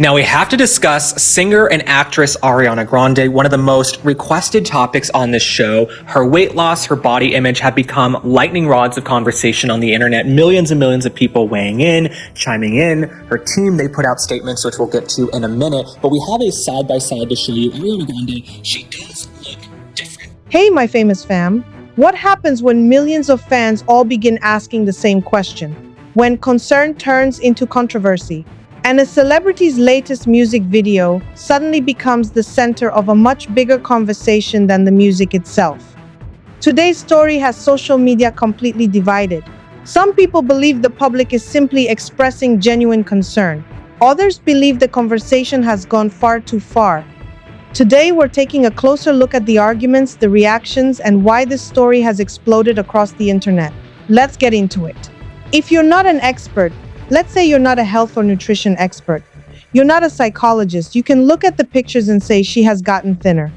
Now we have to discuss singer and actress Ariana Grande, one of the most requested topics on this show. Her weight loss, her body image have become lightning rods of conversation on the internet. Millions and millions of people weighing in, chiming in. Her team, they put out statements, which we'll get to in a minute. But we have a side-by-side to show you. Ariana Grande, she does look different. Hey, my famous fam. What happens when millions of fans all begin asking the same question? When concern turns into controversy? And a celebrity's latest music video suddenly becomes the center of a much bigger conversation than the music itself. Today's story has social media completely divided. Some people believe the public is simply expressing genuine concern. Others believe the conversation has gone far too far. Today, we're taking a closer look at the arguments, the reactions, and why this story has exploded across the internet. Let's get into it. If you're not an expert, let's say you're not a health or nutrition expert. You're not a psychologist. You can look at the pictures and say she has gotten thinner.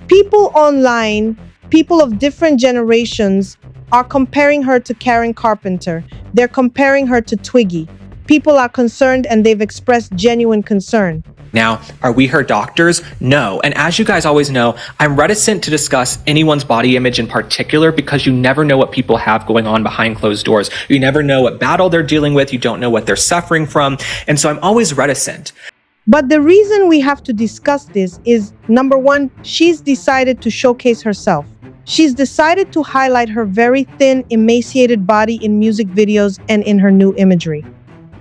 People online, people of different generations, are comparing her to Karen Carpenter. They're comparing her to Twiggy. People are concerned and they've expressed genuine concern. Now, are we her doctors? No. And as you guys always know, I'm reticent to discuss anyone's body image in particular because you never know what people have going on behind closed doors. You never know what battle they're dealing with. You don't know what they're suffering from. And so I'm always reticent. But the reason we have to discuss this is, number one, she's decided to showcase herself. She's decided to highlight her very thin, emaciated body in music videos and in her new imagery.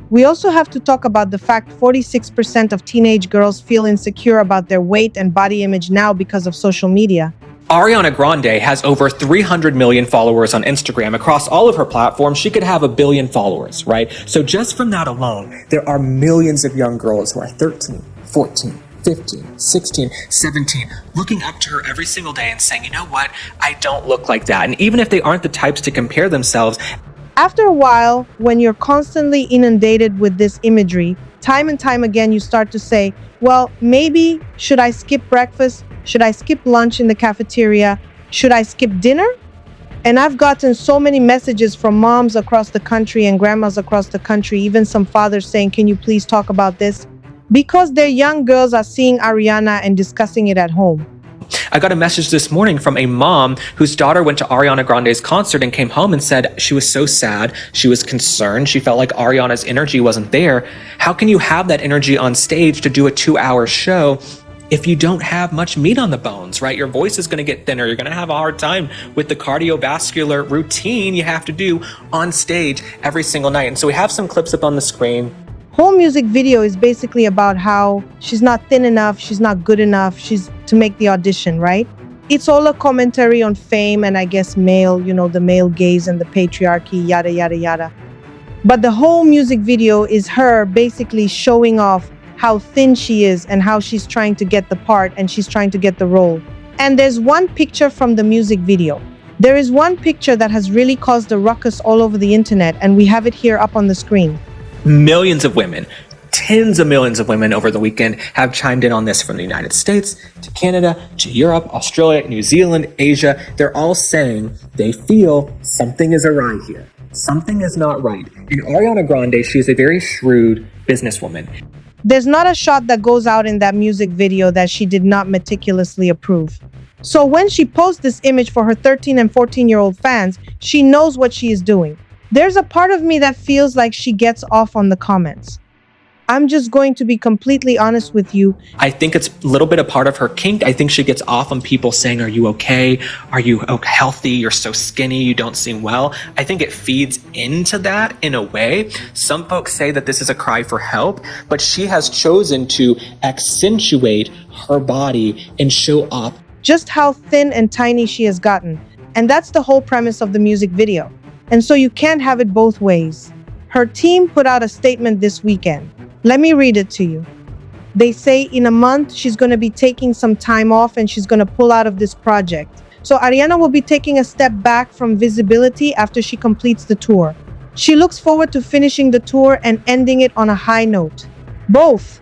We also have to talk about the fact 46% of teenage girls feel insecure about their weight and body image now because of social media. Ariana Grande has over 300 million followers on Instagram. Across all of her platforms, she could have 1 billion followers, right? So just from that alone, there are millions of young girls who are 13, 14, 15, 16, 17, looking up to her every single day and saying, you know what, I don't look like that. And even if they aren't the types to compare themselves, after a while, when you're constantly inundated with this imagery, time and time again, you start to say, well, maybe should I skip breakfast? Should I skip lunch in the cafeteria? Should I skip dinner? And I've gotten so many messages from moms across the country and grandmas across the country, even some fathers saying, can you please talk about this? Because their young girls are seeing Ariana and discussing it at home. I got a message this morning from a mom whose daughter went to Ariana Grande's concert and came home and said she was so sad. She was concerned. She felt like Ariana's energy wasn't there. How can you have that energy on stage to do a 2-hour show if you don't have much meat on the bones, right? Your voice is going to get thinner. You're going to have a hard time with the cardiovascular routine you have to do on stage every single night. And so we have some clips up on the screen. Whole music video is basically about how she's not thin enough, she's not good enough, she's to make the audition, right? It's all a commentary on fame and I guess the male gaze and the patriarchy, yada, yada, yada. But the whole music video is her basically showing off how thin she is and how she's trying to get the part and she's trying to get the role. And there's one picture from the music video. There is one picture that has really caused a ruckus all over the internet, and we have it here up on the screen. Millions of women, tens of millions of women over the weekend have chimed in on this, from the United States to Canada to Europe, Australia, New Zealand, Asia. They're all saying they feel something is awry here. Something is not right. And Ariana Grande, she is a very shrewd businesswoman. There's not a shot that goes out in that music video that she did not meticulously approve. So when she posts this image for her 13 and 14-year-old fans, she knows what she is doing. There's a part of me that feels like she gets off on the comments. I'm just going to be completely honest with you. I think it's a little bit a part of her kink. I think she gets off on people saying, are you okay? Are you healthy? You're so skinny. You don't seem well. I think it feeds into that in a way. Some folks say that this is a cry for help, but she has chosen to accentuate her body and show up just how thin and tiny she has gotten. And that's the whole premise of the music video. And so you can't have it both ways. Her team put out a statement this weekend. Let me read it to you. They say in a month, she's going to be taking some time off and she's going to pull out of this project. So Ariana will be taking a step back from visibility after she completes the tour. She looks forward to finishing the tour and ending it on a high note. Both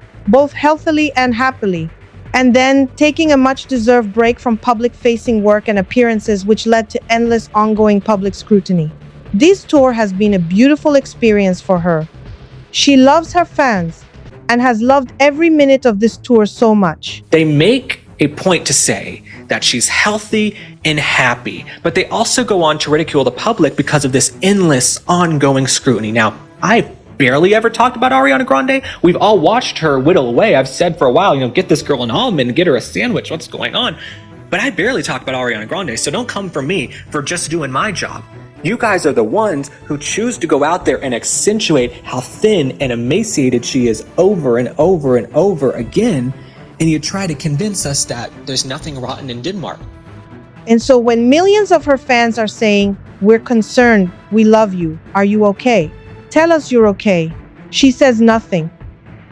healthily and happily. And then taking a much-deserved break from public-facing work and appearances, which led to endless ongoing public scrutiny. This tour has been a beautiful experience for her. She loves her fans. and has loved every minute of this tour so much. They make a point to say that she's healthy and happy, but they also go on to ridicule the public because of this endless, ongoing scrutiny. Now, I've barely ever talked about Ariana Grande. We've all watched her whittle away. I've said for a while, get this girl an almond, get her a sandwich, what's going on? But I barely talk about Ariana Grande, so don't come for me for just doing my job. You guys are the ones who choose to go out there and accentuate how thin and emaciated she is over and over and over again, and you try to convince us that there's nothing rotten in Denmark. And so when millions of her fans are saying, "We're concerned, we love you, are you okay? Tell us you're okay," she says nothing.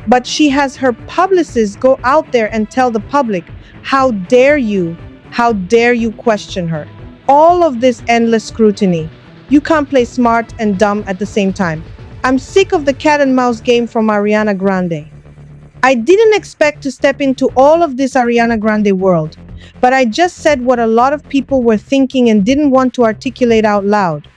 But she has her publicists go out there and tell the public, how dare you question her? All of this endless scrutiny. You can't play smart and dumb at the same time. I'm sick of the cat and mouse game from Ariana Grande. I didn't expect to step into all of this Ariana Grande world, but I just said what a lot of people were thinking and didn't want to articulate out loud.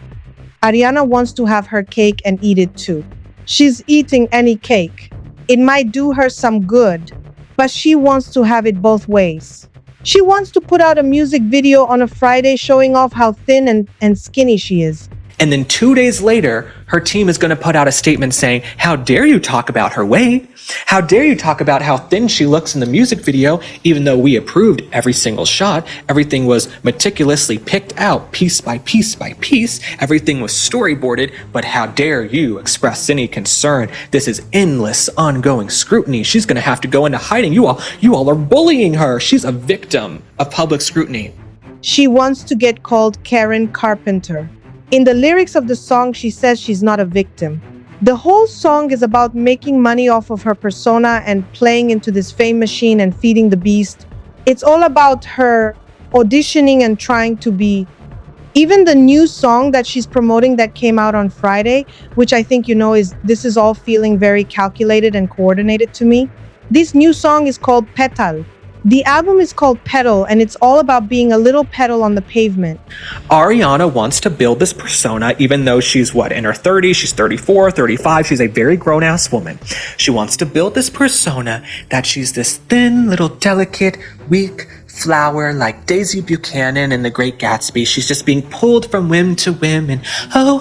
Ariana wants to have her cake and eat it too. She's eating any cake. It might do her some good, but she wants to have it both ways. She wants to put out a music video on a Friday showing off how thin and skinny she is. And then 2 days later, her team is going to put out a statement saying, how dare you talk about her weight? How dare you talk about how thin she looks in the music video, even though we approved every single shot. Everything was meticulously picked out piece by piece by piece. Everything was storyboarded, but how dare you express any concern? This is endless, ongoing scrutiny. She's going to have to go into hiding. You all are bullying her. She's a victim of public scrutiny. She wants to get called Karen Carpenter. In the lyrics of the song, she says she's not a victim. The whole song is about making money off of her persona and playing into this fame machine and feeding the beast. It's all about her auditioning and trying to be. Even the new song that she's promoting that came out on Friday, which I think this is all feeling very calculated and coordinated to me. This new song is called Petal. The album is called Petal, and it's all about being a little petal on the pavement. Ariana wants to build this persona, even though she's in her 30s, she's 34, 35, she's a very grown-ass woman. She wants to build this persona that she's this thin, little, delicate, weak flower like Daisy Buchanan in The Great Gatsby. She's just being pulled from whim to whim, and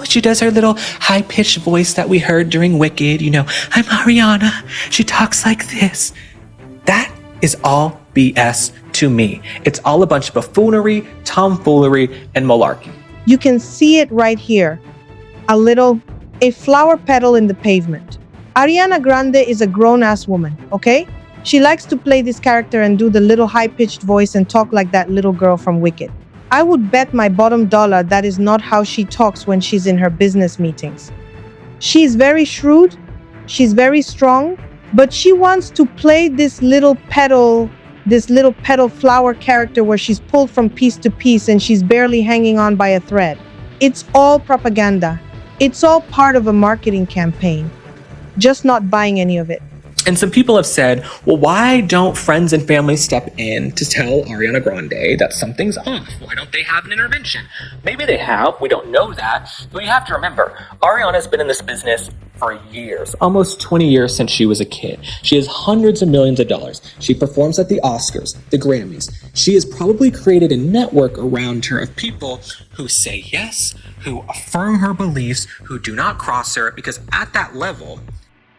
she does her little high-pitched voice that we heard during Wicked. I'm Ariana. She talks like this. That is all BS to me. It's all a bunch of buffoonery, tomfoolery, and malarkey. You can see it right here. A flower petal in the pavement. Ariana Grande is a grown-ass woman, okay? She likes to play this character and do the little high-pitched voice and talk like that little girl from Wicked. I would bet my bottom dollar that is not how she talks when she's in her business meetings. She's very shrewd, she's very strong, but she wants to play this little petal flower character where she's pulled from piece to piece and she's barely hanging on by a thread. It's all propaganda. It's all part of a marketing campaign. Just not buying any of it. And some people have said, well, why don't friends and family step in to tell Ariana Grande that something's off? Why don't they have an intervention? Maybe they have. We don't know that. But you have to remember, Ariana's been in this business for years, almost 20 years since she was a kid. She has hundreds of millions of dollars. She performs at the Oscars, the Grammys. She has probably created a network around her of people who say yes, who affirm her beliefs, who do not cross her, because at that level,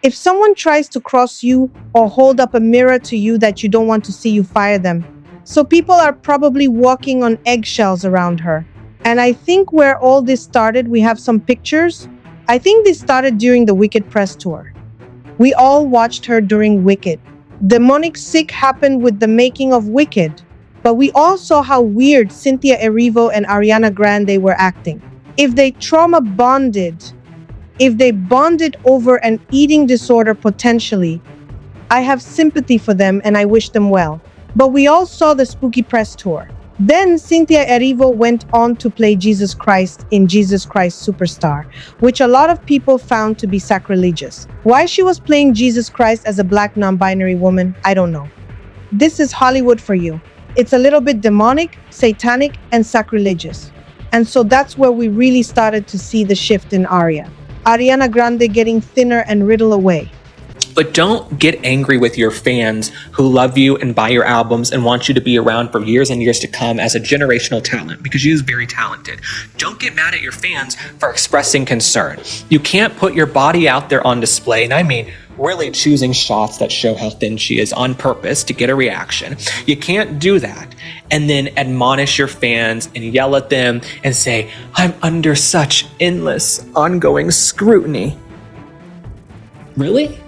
if someone tries to cross you or hold up a mirror to you that you don't want to see, you fire them. So people are probably walking on eggshells around her. And I think where all this started, we have some pictures. I think this started during the Wicked press tour. We all watched her during Wicked. Demonic Sick happened with the making of Wicked. But we all saw how weird Cynthia Erivo and Ariana Grande were acting. If they bonded over an eating disorder potentially, I have sympathy for them and I wish them well. But we all saw the spooky press tour. Then Cynthia Erivo went on to play Jesus Christ in Jesus Christ Superstar, which a lot of people found to be sacrilegious. Why she was playing Jesus Christ as a black non-binary woman, I don't know. This is Hollywood for you. It's a little bit demonic, satanic, and sacrilegious. And so that's where we really started to see the shift in Ariana Grande getting thinner and riddle away. But don't get angry with your fans who love you and buy your albums and want you to be around for years and years to come as a generational talent, because she is very talented. Don't get mad at your fans for expressing concern. You can't put your body out there on display, and I mean really choosing shots that show how thin she is on purpose to get a reaction. You can't do that and then admonish your fans and yell at them and say, "I'm under such endless, ongoing scrutiny." Really?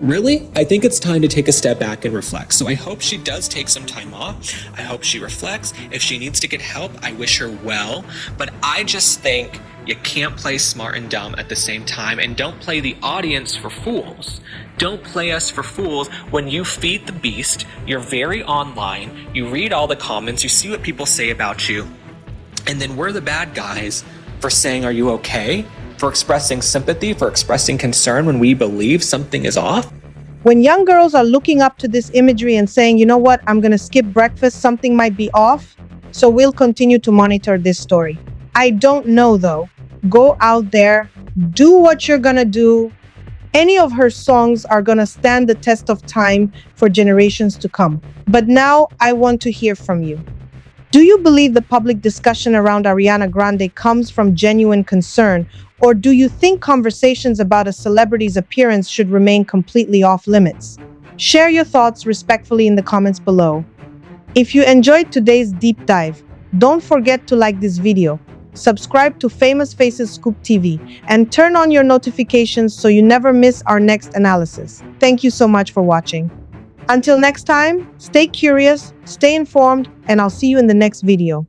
Really? I think it's time to take a step back and reflect. So I hope she does take some time off. I hope she reflects. If she needs to get help, I wish her well. But I just think you can't play smart and dumb at the same time, and don't play the audience for fools. Don't play us for fools when you feed the beast. You're very online. You read all the comments. You see what people say about you. And then we're the bad guys for saying, "Are you okay?" For expressing sympathy, for expressing concern when we believe something is off. When young girls are looking up to this imagery and saying, you know what, I'm going to skip breakfast, something might be off. So we'll continue to monitor this story. I don't know though. Go out there, do what you're going to do. Any of her songs are going to stand the test of time for generations to come. But now I want to hear from you. Do you believe the public discussion around Ariana Grande comes from genuine concern, or do you think conversations about a celebrity's appearance should remain completely off limits? Share your thoughts respectfully in the comments below. If you enjoyed today's deep dive, don't forget to like this video, subscribe to Famous Faces Scoop TV, and turn on your notifications so you never miss our next analysis. Thank you so much for watching. Until next time, stay curious, stay informed, and I'll see you in the next video.